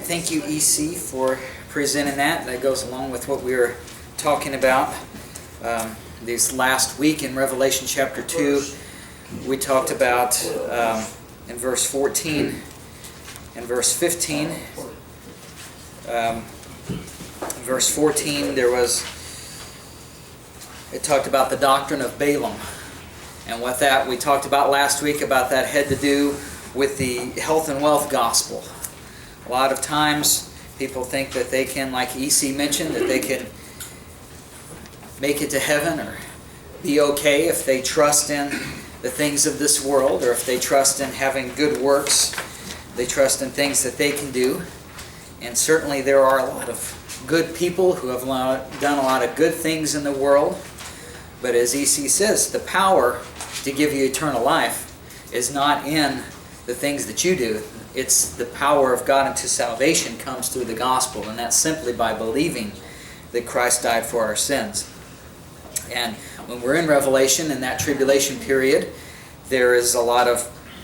Thank you, EC, for presenting that. That goes along with what we were talking about this last week in Revelation chapter 2. We talked about in verse 14 and verse 15. Verse 14, it talked about the doctrine of Balaam. And what that we talked about last week about that had to do with the health and wealth gospel. A lot of times people think that they can, like EC mentioned, that they can make it to heaven or be okay if they trust in the things of this world, or if they trust in having good works, they trust in things that they can do. And certainly there are a lot of good people who have done a lot of good things in the world. But as EC says, the power to give you eternal life is not in the things that you do. It's the power of God unto salvation comes through the gospel, and that's simply by believing that Christ died for our sins. And when we're in Revelation, in that tribulation period, there is a lot of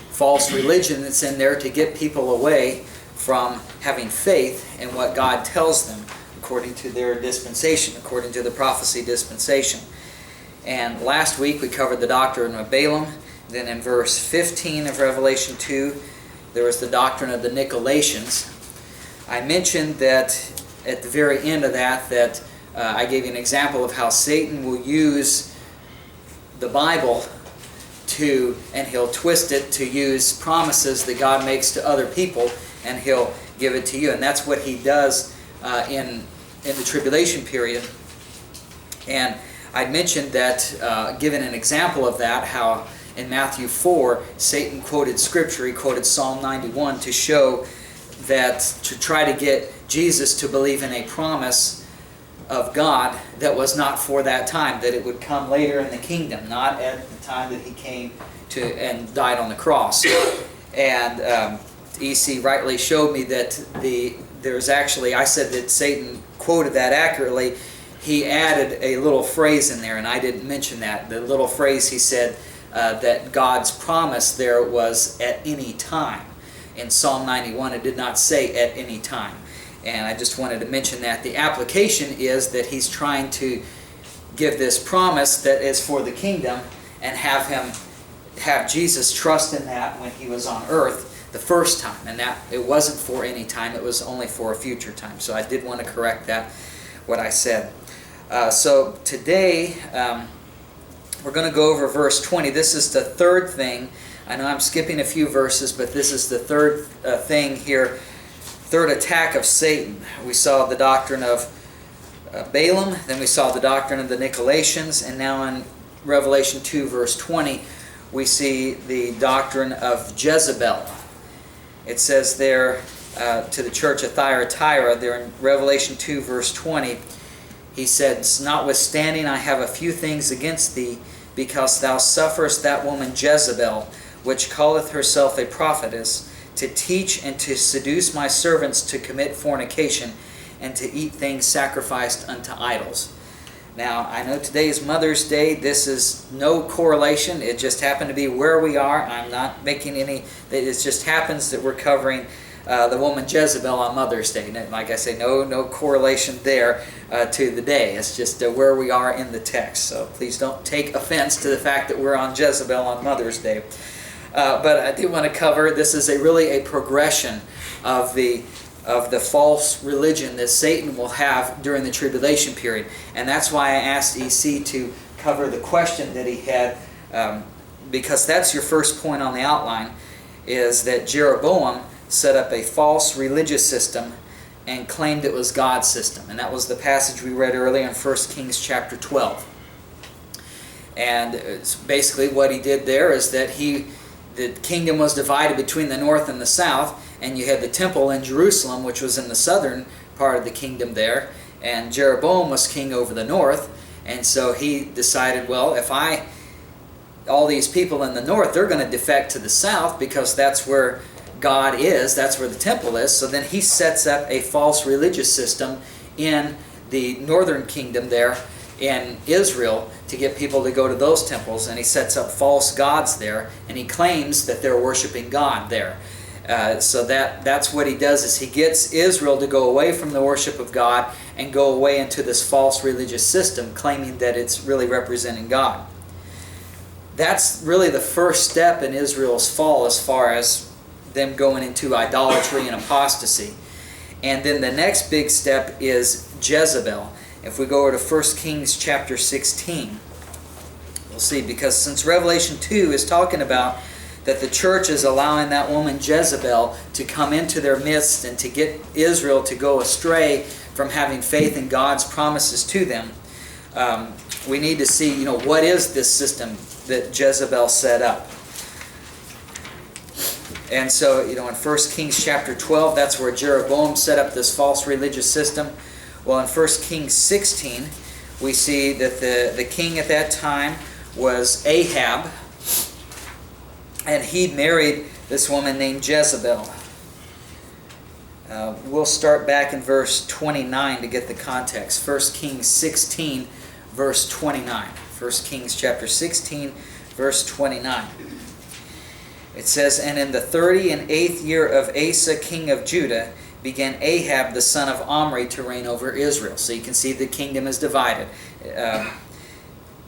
false religion that's in there to get people away from having faith in what God tells them according to their dispensation, according to the prophecy dispensation. And last week we covered the doctrine of Balaam. Then in verse 15 of Revelation 2, there was the doctrine of the Nicolaitans. I mentioned that at the very end of that I gave you an example of how Satan will use the Bible and he'll twist it to use promises that God makes to other people, and he'll give it to you. And that's what he does in the tribulation period. And I mentioned that, given an example of that, how in Matthew 4, Satan quoted Scripture. He quoted Psalm 91 to show that, to try to get Jesus to believe in a promise of God that was not for that time, that it would come later in the kingdom, not at the time that he came to and died on the cross. And EC rightly showed me that there's actually, I said that Satan quoted that accurately. He added a little phrase in there, and I didn't mention that. The little phrase he said, that God's promise there was at any time. In Psalm 91, it did not say at any time. And I just wanted to mention that. The application is that he's trying to give this promise that is for the kingdom and have Jesus trust in that when he was on earth the first time. And that it wasn't for any time, it was only for a future time. So I did want to correct that, what I said. So today, we're going to go over verse 20. This is the third thing. I know I'm skipping a few verses, but this is the third thing here. Third attack of Satan. We saw the doctrine of Balaam, then we saw the doctrine of the Nicolaitans, and now in Revelation 2 verse 20 we see the doctrine of Jezebel. It says there to the church of Thyatira, there in Revelation 2 verse 20, he says, "Notwithstanding I have a few things against thee, because thou sufferest that woman Jezebel, which calleth herself a prophetess, to teach and to seduce my servants to commit fornication, and to eat things sacrificed unto idols." Now, I know today is Mother's Day. This is no correlation. It just happened to be where we are. I'm not making any... It just happens that we're covering the woman Jezebel on Mother's Day. Like I say, no correlation there to the day. It's just where we are in the text. So please don't take offense to the fact that we're on Jezebel on Mother's Day. But I do want to cover, this is really a progression of the false religion that Satan will have during the tribulation period. And that's why I asked EC to cover the question that he had, because that's your first point on the outline, is that Jeroboam set up a false religious system and claimed it was God's system. And that was the passage we read earlier in 1 Kings chapter 12. And basically what he did there is that the kingdom was divided between the north and the south, and you had the temple in Jerusalem, which was in the southern part of the kingdom there, and Jeroboam was king over the north. And so he decided, well, if all these people in the north, they're going to defect to the south because that's where God is, that's where the temple is. So then he sets up a false religious system in the northern kingdom there in Israel to get people to go to those temples, and he sets up false gods there, and he claims that they're worshiping God there. So that's what he does, is he gets Israel to go away from the worship of God and go away into this false religious system, claiming that it's really representing God. That's really the first step in Israel's fall, as far as them going into idolatry and apostasy. And then the next big step is Jezebel. If we go over to 1 Kings chapter 16, we'll see, because since Revelation 2 is talking about that the church is allowing that woman Jezebel to come into their midst and to get Israel to go astray from having faith in God's promises to them, we need to see, what is this system that Jezebel set up. And so, in 1 Kings chapter 12, that's where Jeroboam set up this false religious system. Well, in 1 Kings 16, we see that the king at that time was Ahab, and he married this woman named Jezebel. We'll start back in verse 29 to get the context. 1 Kings 16, verse 29. 1 Kings chapter 16, verse 29. It says, "And in the 38th year of Asa, king of Judah, began Ahab the son of Omri to reign over Israel." So you can see the kingdom is divided.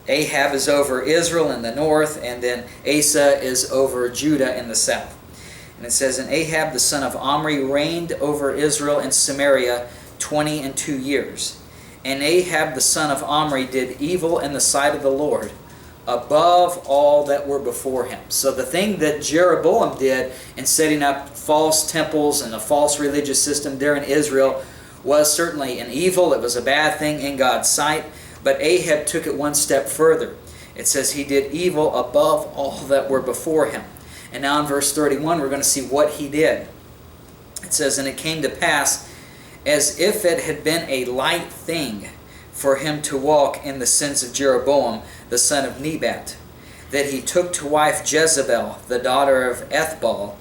Ahab is over Israel in the north, and then Asa is over Judah in the south. And it says, "And Ahab the son of Omri reigned over Israel in Samaria 22 years. And Ahab the son of Omri did evil in the sight of the Lord, above all that were before him." So the thing that Jeroboam did in setting up false temples and a false religious system there in Israel was certainly an evil. It was a bad thing in God's sight. But Ahab took it one step further. It says he did evil above all that were before him. And now in verse 31, we're going to see what he did. It says, "And it came to pass, as if it had been a light thing for him to walk in the sins of Jeroboam, the son of Nebat, that he took to wife Jezebel, the daughter of Ethbaal,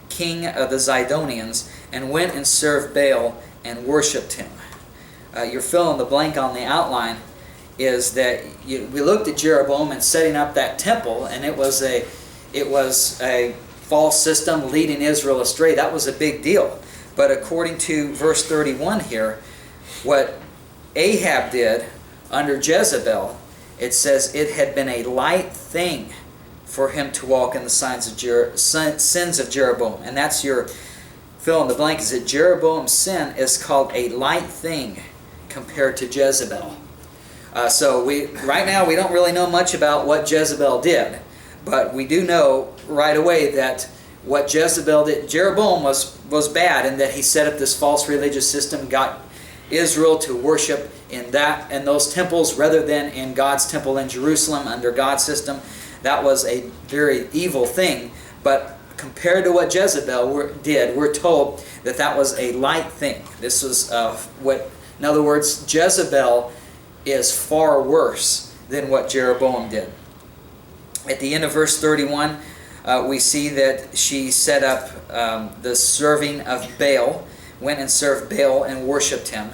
king of the Zidonians, and went and served Baal and worshipped him." You're filling the blank on the outline is that we looked at Jeroboam and setting up that temple, and it was a false system leading Israel astray. That was a big deal. But according to verse 31 here, what Ahab did under Jezebel, it says it had been a light thing for him to walk in the sins of Jeroboam. And that's your fill in the blank, is that Jeroboam's sin is called a light thing compared to Jezebel. So right now we don't really know much about what Jezebel did, but we do know right away that what Jezebel did, Jeroboam was bad in that he set up this false religious system, got Israel to worship in those temples rather than in God's temple in Jerusalem under God's system. That was a very evil thing. But compared to what Jezebel did, we're told that was a light thing. This was in other words, Jezebel is far worse than what Jeroboam did. At the end of verse 31, we see that she set up the serving of Baal, went and served Baal and worshipped him.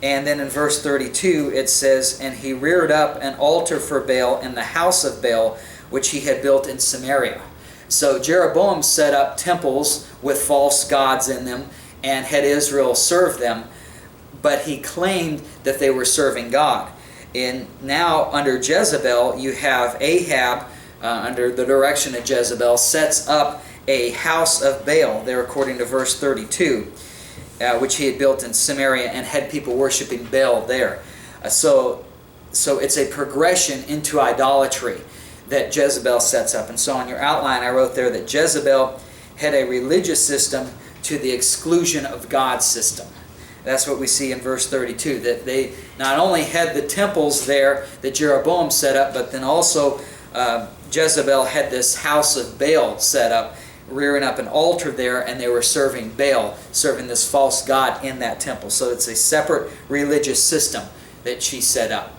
And then in verse 32 it says, "And he reared up an altar for Baal in the house of Baal, which he had built in Samaria." So Jeroboam set up temples with false gods in them and had Israel serve them, but he claimed that they were serving God. And now under Jezebel, you have Ahab, under the direction of Jezebel, sets up a house of Baal, there according to verse 32, which he had built in Samaria, and had people worshiping Baal there. So it's a progression into idolatry that Jezebel sets up. And so on your outline I wrote there that Jezebel had a religious system to the exclusion of God's system. That's what we see in verse 32, that they not only had the temples there that Jeroboam set up, but then also Jezebel had this house of Baal set up, rearing up an altar there, and they were serving Baal, serving this false god in that temple. So it's a separate religious system that she set up.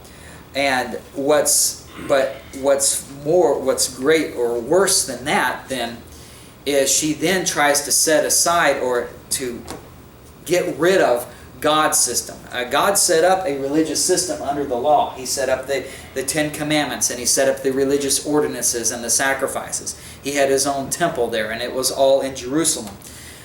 And what's great or worse than that then is she then tries to set aside or to get rid of God's system. God set up a religious system under the law. He set up the Ten Commandments, and He set up the religious ordinances and the sacrifices. He had His own temple there, and it was all in Jerusalem.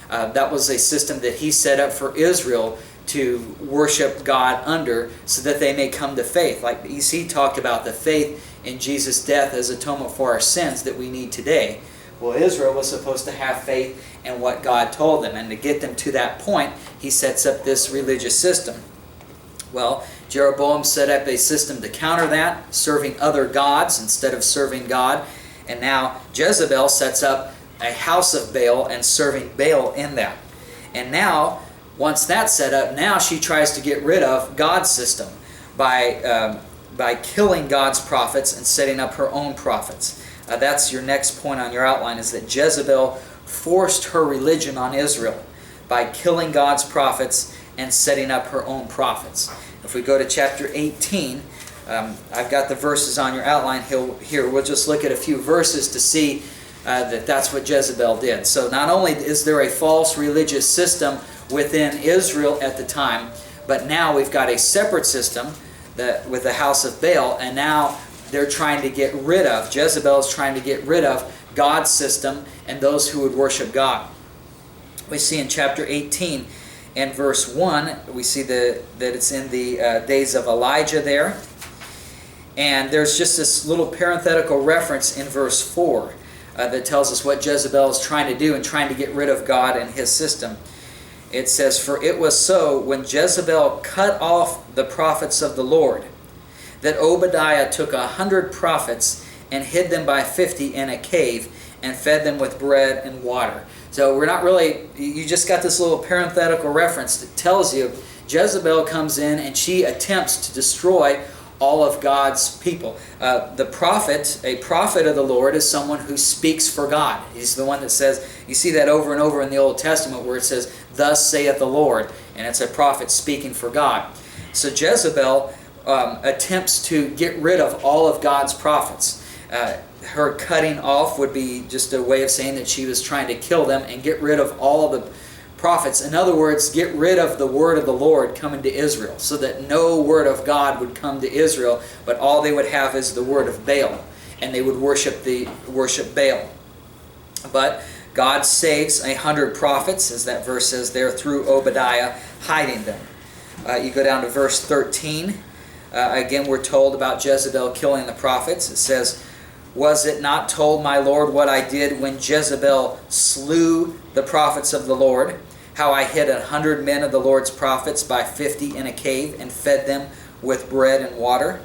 That was a system that He set up for Israel to worship God under, so that they may come to faith. Like He talked about the faith in Jesus' death as atonement for our sins that we need today. Well, Israel was supposed to have faith in what God told them, and to get them to that point, He sets up this religious system. Well, Jeroboam set up a system to counter that, serving other gods instead of serving God. And now Jezebel sets up a house of Baal and serving Baal in that. And now, once that's set up, now she tries to get rid of God's system by killing God's prophets and setting up her own prophets. That's your next point on your outline, is that Jezebel forced her religion on Israel by killing God's prophets and setting up her own prophets. If we go to chapter 18, I've got the verses on your outline here. We'll just look at a few verses to see that that's what Jezebel did. So not only is there a false religious system within Israel at the time, but now we've got a separate system with the house of Baal, and now they're trying to get rid of, Jezebel is trying to get rid of God's system and those who would worship God. We see in chapter 18 and verse 1, we see that it's in the days of Elijah there. And there's just this little parenthetical reference in verse 4 that tells us what Jezebel is trying to do and trying to get rid of God and His system. It says, "For it was so, when Jezebel cut off the prophets of the Lord, that Obadiah took 100 prophets and hid them by 50 in a cave and fed them with bread and water." So we're not really, you just got this little parenthetical reference that tells you Jezebel comes in and she attempts to destroy all of God's people. A prophet of the Lord, is someone who speaks for God. He's the one that says, you see that over and over in the Old Testament where it says, "Thus saith the Lord," and it's a prophet speaking for God. So Jezebel attempts to get rid of all of God's prophets. Her cutting off would be just a way of saying that she was trying to kill them and get rid of all the prophets. In other words, get rid of the word of the Lord coming to Israel, so that no word of God would come to Israel, but all they would have is the word of Baal, and they would worship Baal. But God saves 100 prophets, as that verse says there, through Obadiah, hiding them. You go down to verse 13. Again, we're told about Jezebel killing the prophets. It says, "Was it not told, my Lord, what I did when Jezebel slew the prophets of the Lord? How I hid 100 men of the Lord's prophets by 50 in a cave and fed them with bread and water?"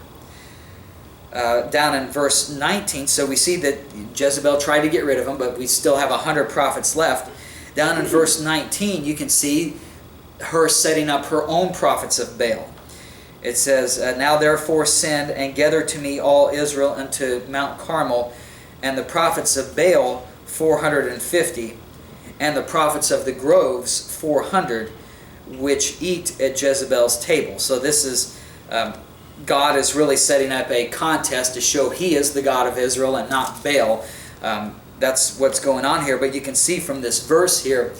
Down in verse 19, so we see that Jezebel tried to get rid of them, but we still have 100 prophets left. Down in verse 19, you can see her setting up her own prophets of Baal. It says, "Now therefore send and gather to me all Israel unto Mount Carmel, and the prophets of Baal 450, and the prophets of the groves 400, which eat at Jezebel's table." So this is, God is really setting up a contest to show He is the God of Israel and not Baal. That's what's going on here. But you can see from this verse here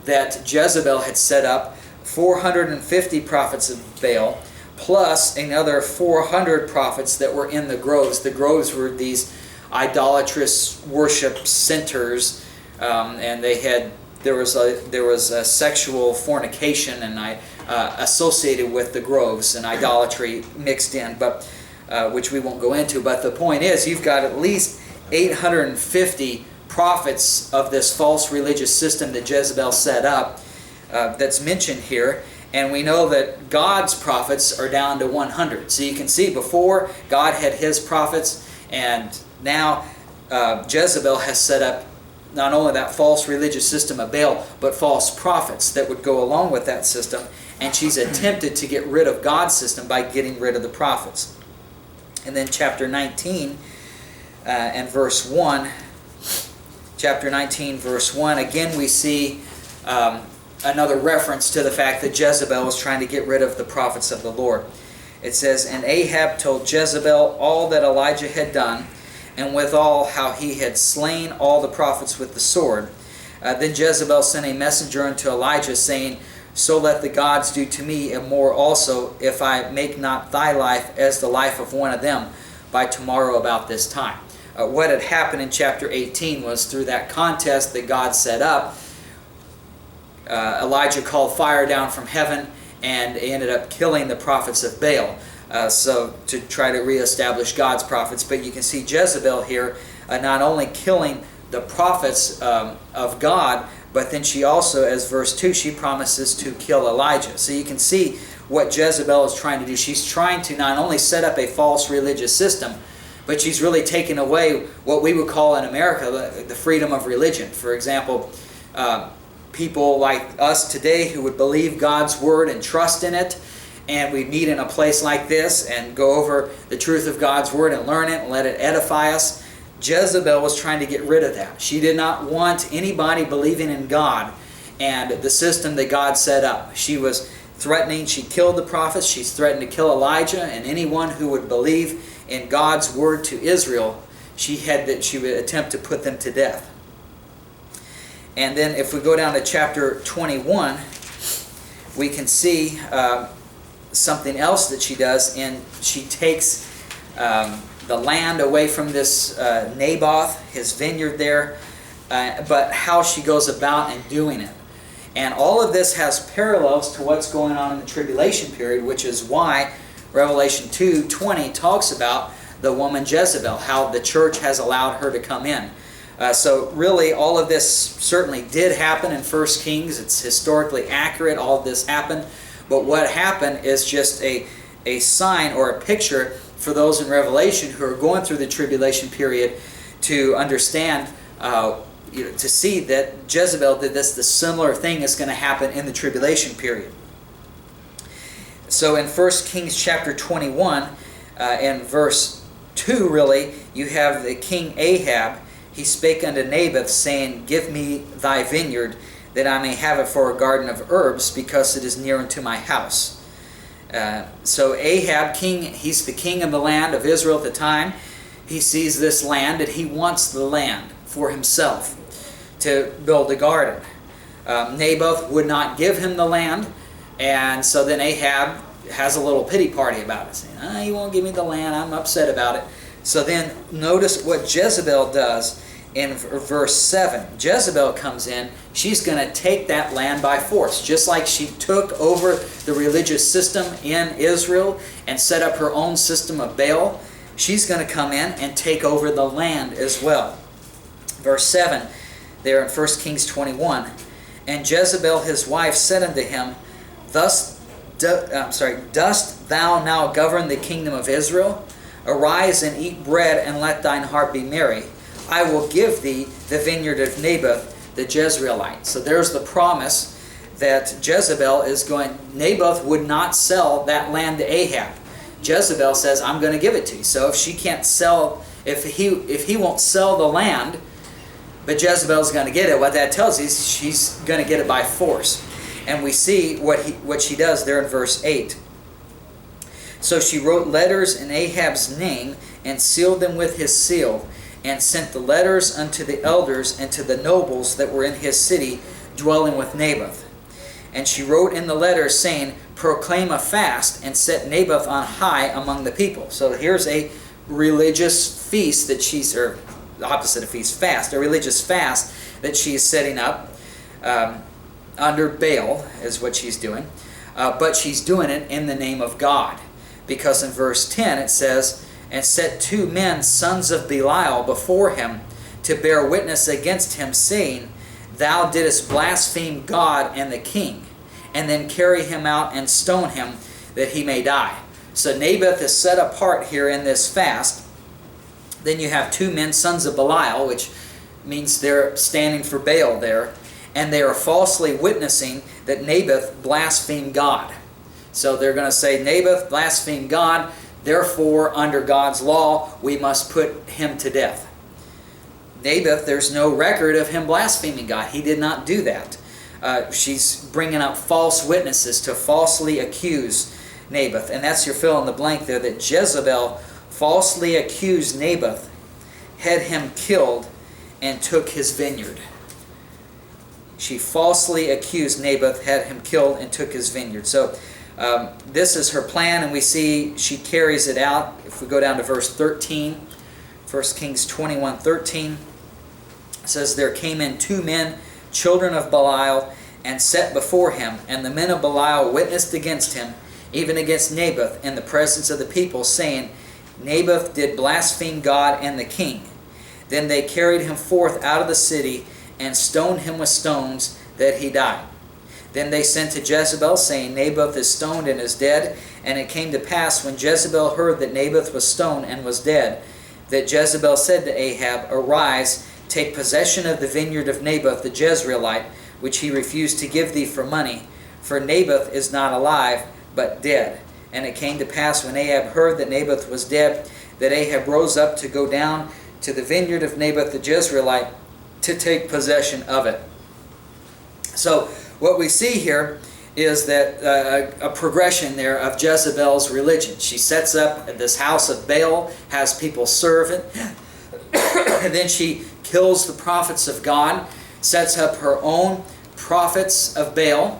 that Jezebel had set up 450 prophets of Baal, plus another 400 prophets that were in the groves. The groves were these idolatrous worship centers, and there was a sexual fornication and associated with the groves, and idolatry mixed in, but which we won't go into. But the point is, you've got at least 850 prophets of this false religious system that Jezebel set up that's mentioned here. And we know that God's prophets are down to 100. So you can see before God had His prophets, and now Jezebel has set up not only that false religious system of Baal, but false prophets that would go along with that system. And she's attempted to get rid of God's system by getting rid of the prophets. And then chapter 19 and verse 1. Chapter 19, verse 1, again we see another reference to the fact that Jezebel was trying to get rid of the prophets of the Lord. It says, "And Ahab told Jezebel all that Elijah had done, and withal how he had slain all the prophets with the sword. Then Jezebel sent a messenger unto Elijah, saying, so let the gods do to me and more also, if I make not thy life as the life of one of them by tomorrow about this time. What had happened in chapter 18 was through that contest that God set up, Elijah called fire down from heaven, and he ended up killing the prophets of Baal. So to try to reestablish God's prophets. But you can see Jezebel here not only killing the prophets of God, but then she also, as verse 2, she promises to kill Elijah. So you can see what Jezebel is trying to do. She's trying to not only set up a false religious system, but she's really taken away what we would call in America the freedom of religion. For example, people like us today who would believe God's Word and trust in it, and we meet in a place like this and go over the truth of God's Word and learn it and let it edify us. Jezebel was trying to get rid of that. She did not want anybody believing in God and the system that God set up. She was threatening, she killed the prophets, she's threatened to kill Elijah and anyone who would believe in God's Word to Israel. She would attempt to put them to death. And then if we go down to chapter 21, we can see something else that she does, and she takes the land away from this Naboth, his vineyard there, but how she goes about in doing it. And all of this has parallels to what's going on in the tribulation period, which is why Revelation 2:20 talks about the woman Jezebel, how the church has allowed her to come in. So really all of this certainly did happen in 1 Kings. It's historically accurate, all of this happened. But what happened is just a sign or a picture for those in Revelation who are going through the tribulation period to understand, to see that Jezebel did this. The similar thing is going to happen in the tribulation period. So in 1 Kings chapter 21, in verse 2 really, you have the king Ahab. He spake unto Naboth, saying, Give me thy vineyard, that I may have it for a garden of herbs, because it is near unto my house. So Ahab, he's the king of the land of Israel at the time. He sees this land and he wants the land for himself to build a garden. Naboth would not give him the land, and so then Ahab has a little pity party about it, saying, he won't give me the land, I'm upset about it. So then notice what Jezebel does in verse 7. Jezebel comes in, she's going to take that land by force, just like she took over the religious system in Israel and set up her own system of Baal. She's going to come in and take over the land as well. Verse 7, there in 1 Kings 21, And Jezebel his wife said unto him, Dost thou now govern the kingdom of Israel? Arise and eat bread, and let thine heart be merry. I will give thee the vineyard of Naboth the Jezreelite. So there's the promise that Jezebel is going. Naboth would not sell that land to Ahab. Jezebel says, I'm going to give it to you. So if she can't sell, if he won't sell the land, but Jezebel's going to get it, what that tells you is she's going to get it by force. And we see what she does there in verse 8. So she wrote letters in Ahab's name, and sealed them with his seal, and sent the letters unto the elders and to the nobles that were in his city, dwelling with Naboth. And she wrote in the letters, saying, Proclaim a fast, and set Naboth on high among the people. So here's a religious feast that she's, or the opposite of feast, fast, a religious fast that she's setting up under Baal, is what she's doing. But she's doing it in the name of God. Because in verse 10 it says, And set 2 men, sons of Belial, before him, to bear witness against him, saying, Thou didst blaspheme God and the king, and then carry him out and stone him, that he may die. So Naboth is set apart here in this fast. Then you have 2 men, sons of Belial, which means they're standing for Baal there, and they are falsely witnessing that Naboth blasphemed God. So they're going to say, Naboth blasphemed God, therefore, under God's law, we must put him to death. Naboth, there's no record of him blaspheming God. He did not do that. She's bringing up false witnesses to falsely accuse Naboth. And that's your fill in the blank there, that Jezebel falsely accused Naboth, had him killed, and took his vineyard. she falsely accused Naboth, had him killed, and took his vineyard. So this is her plan, and we see she carries it out. If we go down to verse 13, 1 Kings 21:13, it says, "There came in 2 men, children of Belial, and set before him, and the men of Belial witnessed against him, even against Naboth, in the presence of the people, saying, Naboth did blaspheme God and the king. Then they carried him forth out of the city, and stoned him with stones, that he died. Then they sent to Jezebel, saying, Naboth is stoned and is dead. And it came to pass, when Jezebel heard that Naboth was stoned and was dead, that Jezebel said to Ahab, Arise, take possession of the vineyard of Naboth the Jezreelite, which he refused to give thee for money, for Naboth is not alive, but dead. And it came to pass, when Ahab heard that Naboth was dead, that Ahab rose up to go down to the vineyard of Naboth the Jezreelite to take possession of it." So what we see here is that a progression there of Jezebel's religion. She sets up this house of Baal, has people serve it, and then she kills the prophets of God, sets up her own prophets of Baal,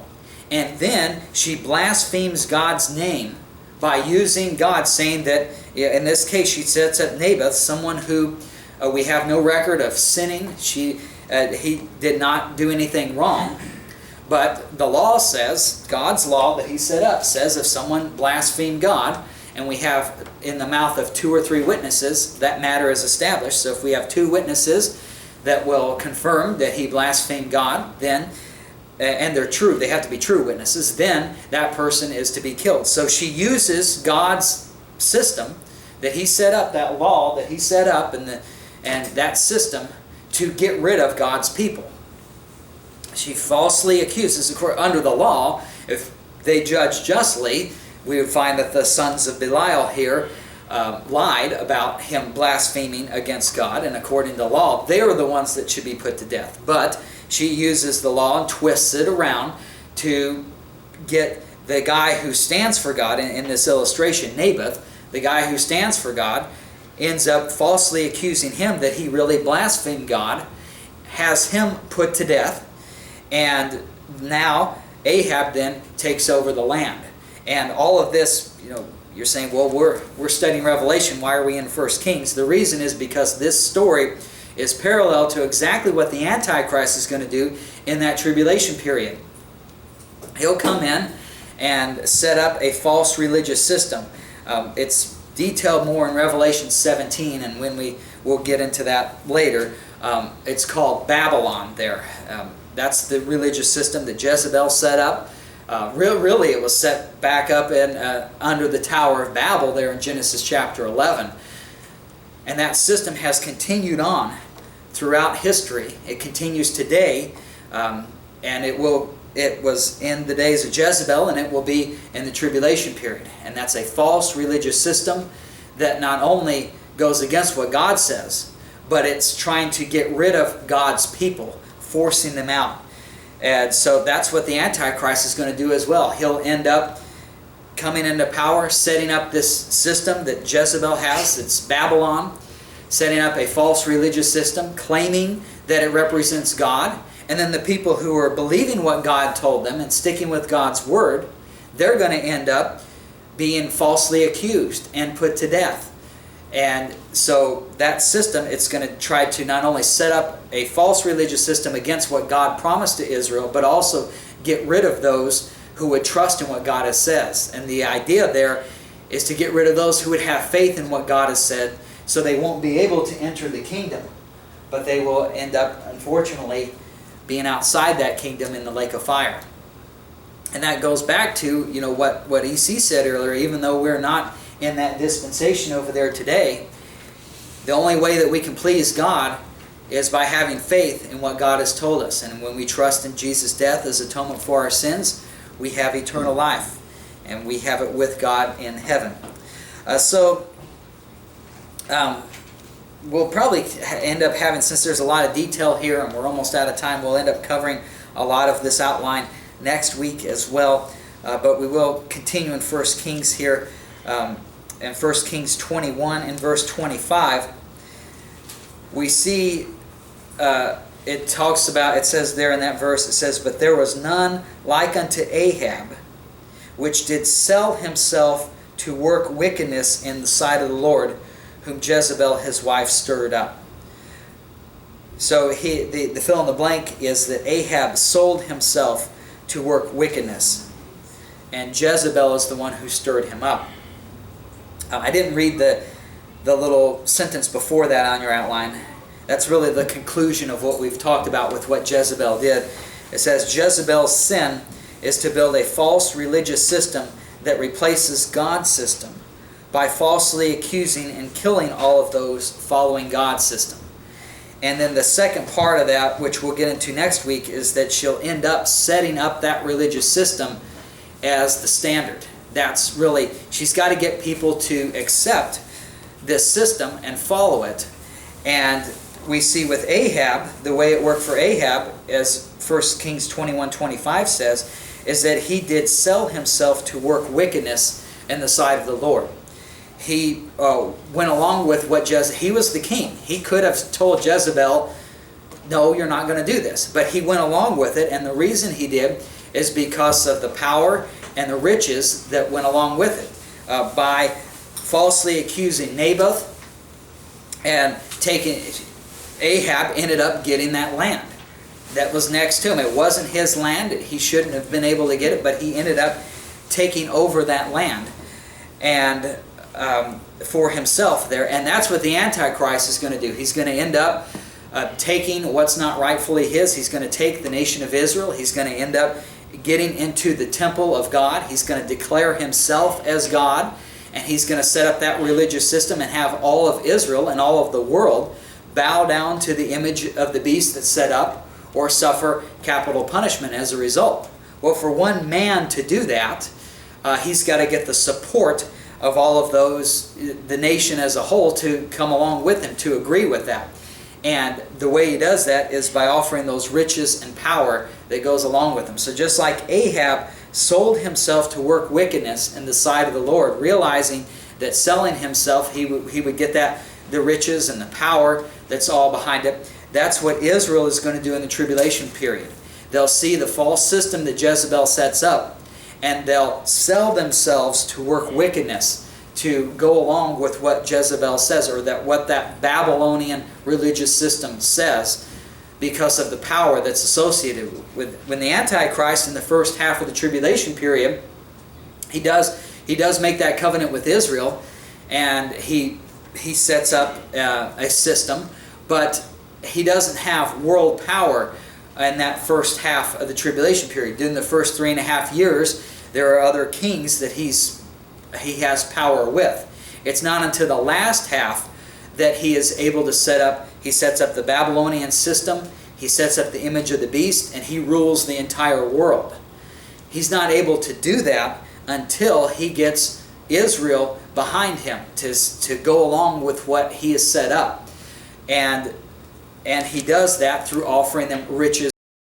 and then she blasphemes God's name by using God, saying that, in this case, she sets up Naboth, someone who we have no record of sinning. He did not do anything wrong. But the law says, God's law that he set up says, if someone blasphemed God, and we have in the mouth of 2 or 3 witnesses, that matter is established. So if we have 2 witnesses that will confirm that he blasphemed God, then, and they're true, they have to be true witnesses, then that person is to be killed. So she uses God's system that he set up, that law that he set up, and that system to get rid of God's people. She falsely accuses, under the law, if they judge justly, we would find that the sons of Belial here lied about him blaspheming against God, and according to law, they are the ones that should be put to death. But she uses the law and twists it around to get the guy who stands for God, in this illustration, Naboth, the guy who stands for God, ends up falsely accusing him that he really blasphemed God, has him put to death, and now Ahab then takes over the land. And all of this, you're saying, well, we're studying Revelation, why are we in 1 Kings? The reason is because this story is parallel to exactly what the Antichrist is going to do in that tribulation period. He'll come in and set up a false religious system. It's detailed more in Revelation 17, and when we'll get into that later. It's called Babylon there. That's the religious system that Jezebel set up. Really, it was set back up under the Tower of Babel there in Genesis chapter 11. And that system has continued on throughout history. It continues today, and it was in the days of Jezebel, and it will be in the tribulation period. And that's a false religious system that not only goes against what God says, but it's trying to get rid of God's people, forcing them out. And so that's what the Antichrist is going to do as well. He'll end up coming into power, setting up this system that Jezebel has, it's Babylon, setting up a false religious system, claiming that it represents God. And then the people who are believing what God told them and sticking with God's word, they're going to end up being falsely accused and put to death. And so that system, it's going to try to not only set up a false religious system against what God promised to Israel, but also get rid of those who would trust in what God has says. And the idea there is to get rid of those who would have faith in what God has said, so they won't be able to enter the kingdom, but they will end up, unfortunately, being outside that kingdom in the lake of fire. And that goes back to what EC said earlier. Even though we're not in that dispensation over there today, the only way that we can please God is by having faith in what God has told us. And when we trust in Jesus' death as atonement for our sins, we have eternal life, and we have it with God in heaven. We'll probably end up having, since there's a lot of detail here and we're almost out of time, we'll end up covering a lot of this outline next week as well. But we will continue in 1 Kings here. In 1 Kings 21 and verse 25, we see it talks about, it says there in that verse, it says, "But there was none like unto Ahab, which did sell himself to work wickedness in the sight of the Lord, whom Jezebel his wife stirred up." So the fill in the blank is that Ahab sold himself to work wickedness, and Jezebel is the one who stirred him up. I didn't read the little sentence before that on your outline. That's really the conclusion of what we've talked about with what Jezebel did. It says, Jezebel's sin is to build a false religious system that replaces God's system by falsely accusing and killing all of those following God's system. And then the second part of that, which we'll get into next week, is that she'll end up setting up that religious system as the standard. That's really, she's got to get people to accept this system and follow it. And we see with Ahab, the way it worked for Ahab, as 1 Kings 21:25 says, is that he did sell himself to work wickedness in the sight of the Lord. He went along with what he was the king. He could have told Jezebel, no, you're not going to do this. But he went along with it, and the reason he did is because of the power and the riches that went along with it. By falsely accusing Naboth and Ahab ended up getting that land that was next to him. It wasn't his land. He shouldn't have been able to get it, but he ended up taking over that land and for himself there. And that's what the Antichrist is going to do. He's going to end up taking what's not rightfully his. He's going to take the nation of Israel. He's going to end up getting into the temple of God. He's going to declare himself as God, and he's going to set up that religious system and have all of Israel and all of the world bow down to the image of the beast that's set up or suffer capital punishment as a result. Well, for one man to do that, he's got to get the support of all of those, the nation as a whole, to come along with him, to agree with that. And the way he does that is by offering those riches and power that goes along with them. So just like Ahab sold himself to work wickedness in the sight of the Lord, realizing that selling himself, he would get the riches and the power that's all behind it. That's what Israel is going to do in the tribulation period. They'll see the false system that Jezebel sets up, and they'll sell themselves to work wickedness, to go along with what Jezebel says, or what that Babylonian religious system says, because of the power that's associated with. When the Antichrist in the first half of the tribulation period, he does make that covenant with Israel, and he sets up a system, but he doesn't have world power in that first half of the tribulation period. During the first 3.5 years, there are other kings that he has power with. It's not until the last half that he is able to he sets up the Babylonian system, he sets up the image of the beast, and he rules the entire world. He's not able to do that until he gets Israel behind him to go along with what he has set up. And he does that through offering them riches